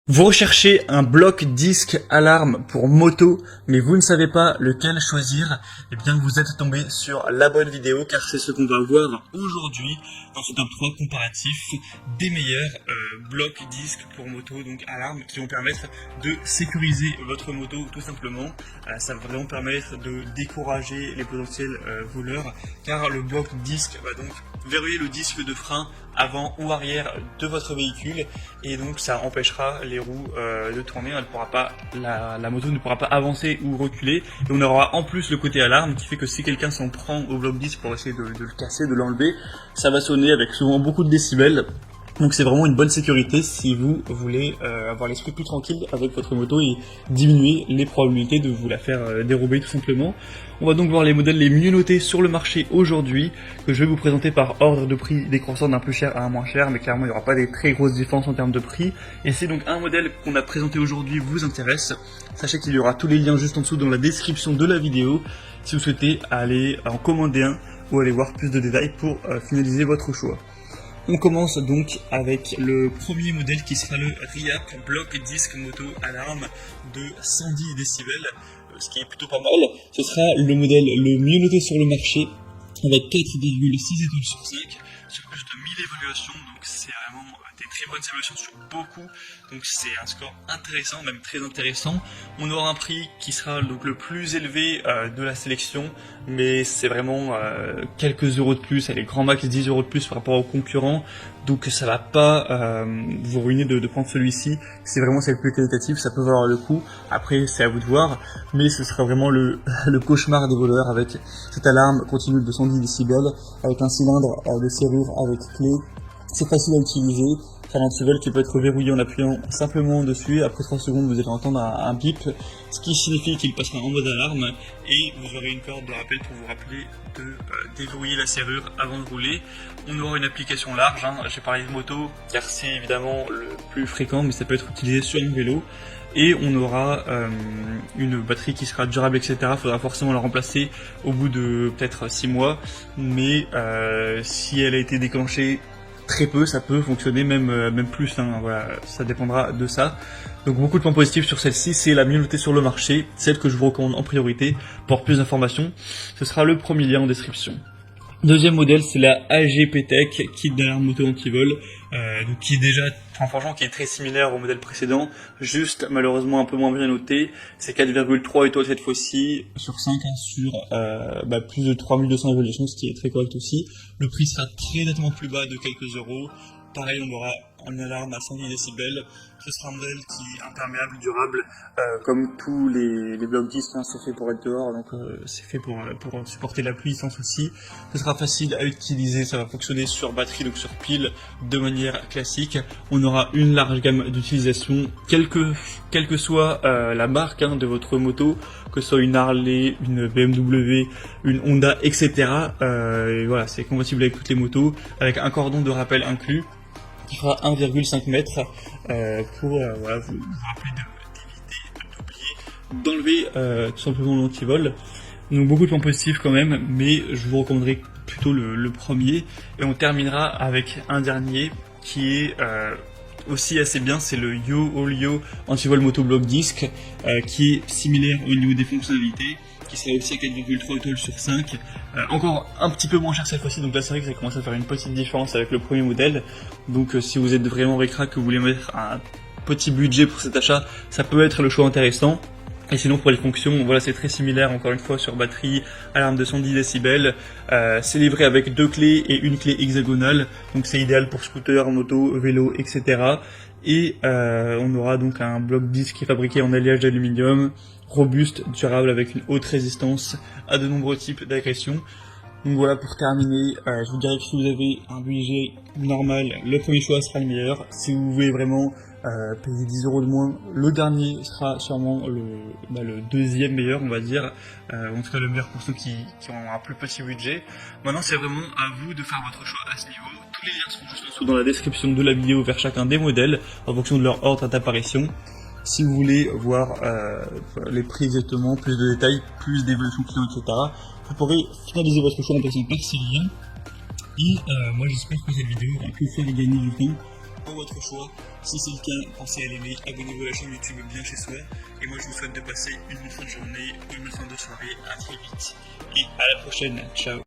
Vous recherchez un bloc disque alarme pour moto, mais vous ne savez pas lequel choisir, eh bien vous êtes tombé sur la bonne vidéo car c'est ce qu'on va voir aujourd'hui dans ce top 3 comparatif des meilleurs blocs disques pour moto, donc alarme, qui vont permettre de sécuriser votre moto tout simplement. Ça va vraiment permettre de décourager les potentiels voleurs car le bloc disque va donc verrouiller le disque de frein avant ou arrière de votre véhicule et donc ça empêchera les roues de tourner. Elle pourra pas, la moto ne pourra pas avancer ou reculer, et on aura en plus le côté alarme qui fait que si quelqu'un s'en prend au bloc disque pour essayer de le casser, de l'enlever, ça va sonner avec souvent beaucoup de décibels. Donc c'est vraiment une bonne sécurité si vous voulez avoir l'esprit plus tranquille avec votre moto et diminuer les probabilités de vous la faire dérober tout simplement. On va donc voir les modèles les mieux notés sur le marché aujourd'hui, que je vais vous présenter par ordre de prix décroissant d'un plus cher à un moins cher, mais clairement il n'y aura pas des très grosses différences en termes de prix. Et si donc un modèle qu'on a présenté aujourd'hui vous intéresse, sachez qu'il y aura tous les liens juste en dessous dans la description de la vidéo, si vous souhaitez aller en commander un ou aller voir plus de détails pour finaliser votre choix. On commence donc avec le premier modèle qui sera le RIAP Block Disc Moto Alarme de 110 décibels, ce qui est plutôt pas mal. Ce sera le modèle le mieux noté sur le marché avec 4,6 étoiles sur 5 sur plus de 1000 évaluations, donc c'est vraiment des très bonnes évaluations sur beaucoup, donc c'est un score intéressant, même très intéressant. On aura un prix qui sera donc le plus élevé de la sélection, mais c'est vraiment quelques euros de plus, les grands max 10 euros de plus par rapport aux concurrents, donc ça va pas vous ruiner de prendre celui-ci. Si vraiment c'est le plus qualitatif, ça peut valoir le coup, après c'est à vous de voir, mais ce sera vraiment le cauchemar des voleurs avec cette alarme continue de 110 décibels, avec un cylindre de serrure avec clé. C'est facile à utiliser, c'est un antivol qui peut être verrouillé en appuyant simplement dessus. Après 3 secondes, vous allez entendre un bip, ce qui signifie qu'il passera en mode alarme et vous aurez une corde de rappel pour vous rappeler de déverrouiller la serrure avant de rouler. On aura une application large, j'ai parlé de moto car c'est évidemment le plus fréquent, mais ça peut être utilisé sur un vélo. Et on aura une batterie qui sera durable, etc. Il faudra forcément la remplacer au bout de peut-être 6 mois, mais si elle a été déclenchée très peu, ça peut fonctionner même plus, voilà, ça dépendra de ça. Donc beaucoup de points positifs sur celle-ci, c'est la mieux notée sur le marché, celle que je vous recommande en priorité. Pour plus d'informations, ce sera le premier lien en description. Deuxième modèle, c'est la AGP Tech Kit d'alarme moto anti-vol, donc qui est déjà, franchement, qui est très similaire au modèle précédent, juste malheureusement un peu moins bien noté. C'est 4,3 étoiles cette fois-ci sur 5 sur plus de 3200 évaluations, ce qui est très correct aussi. Le prix sera très nettement plus bas de quelques euros. Pareil, on aura une alarme à 110 décibels. Ce sera un modèle qui est imperméable, durable, comme tous les blocs disques, c'est fait pour être dehors, donc c'est fait pour supporter la pluie sans souci. Ce sera facile à utiliser, ça va fonctionner sur batterie, donc sur pile, de manière classique. On aura une large gamme d'utilisation, quelle que soit la marque de votre moto, que ce soit une Harley, une BMW, une Honda, etc. Et voilà, c'est compatible avec toutes les motos, avec un cordon de rappel inclus, qui fera 1,5 m pour voilà, vous rappeler d'éviter, d'enlever tout simplement l'antivol. Donc beaucoup de points positifs quand même, mais je vous recommanderais plutôt le premier. Et on terminera avec un dernier qui est aussi assez bien, c'est le Yo Antivol Moto Block Disc, qui est similaire au niveau des fonctionnalités, qui sera aussi à 4,3 étoiles sur 5, encore un petit peu moins cher cette fois-ci, donc là c'est vrai que ça commence à faire une petite différence avec le premier modèle. Donc si vous êtes vraiment ric-rac, que vous voulez mettre un petit budget pour cet achat, ça peut être le choix intéressant. Et sinon pour les fonctions, voilà, c'est très similaire, encore une fois, sur batterie, alarme de 110 décibels, c'est livré avec 2 clés et une clé hexagonale, donc c'est idéal pour scooter, moto, vélo, etc. Et on aura donc un bloc disque qui est fabriqué en alliage d'aluminium, robuste, durable, avec une haute résistance à de nombreux types d'agressions. Donc voilà, pour terminer, je vous dirais que si vous avez un budget normal, le premier choix sera le meilleur. Si vous voulez vraiment payer 10 euros de moins, le dernier sera sûrement le deuxième meilleur, on va dire, en tout cas le meilleur pour ceux qui ont un plus petit budget. Maintenant c'est vraiment à vous de faire votre choix à ce niveau. Tous les liens seront juste en dessous dans la description de la vidéo vers chacun des modèles, en fonction de leur ordre d'apparition. Si vous voulez voir les prix exactement, plus de détails, plus d'évolution client, etc., vous pourrez finaliser votre choix en passant par ces liens. Et moi j'espère que cette vidéo aura pu vous faire gagner du temps pour votre choix. Si c'est le cas, pensez à l'aimer, abonnez-vous à la chaîne YouTube Bien Chez Soi. Et moi je vous souhaite de passer une bonne fin de journée, une bonne fin de soirée, à très vite et à la prochaine, ciao.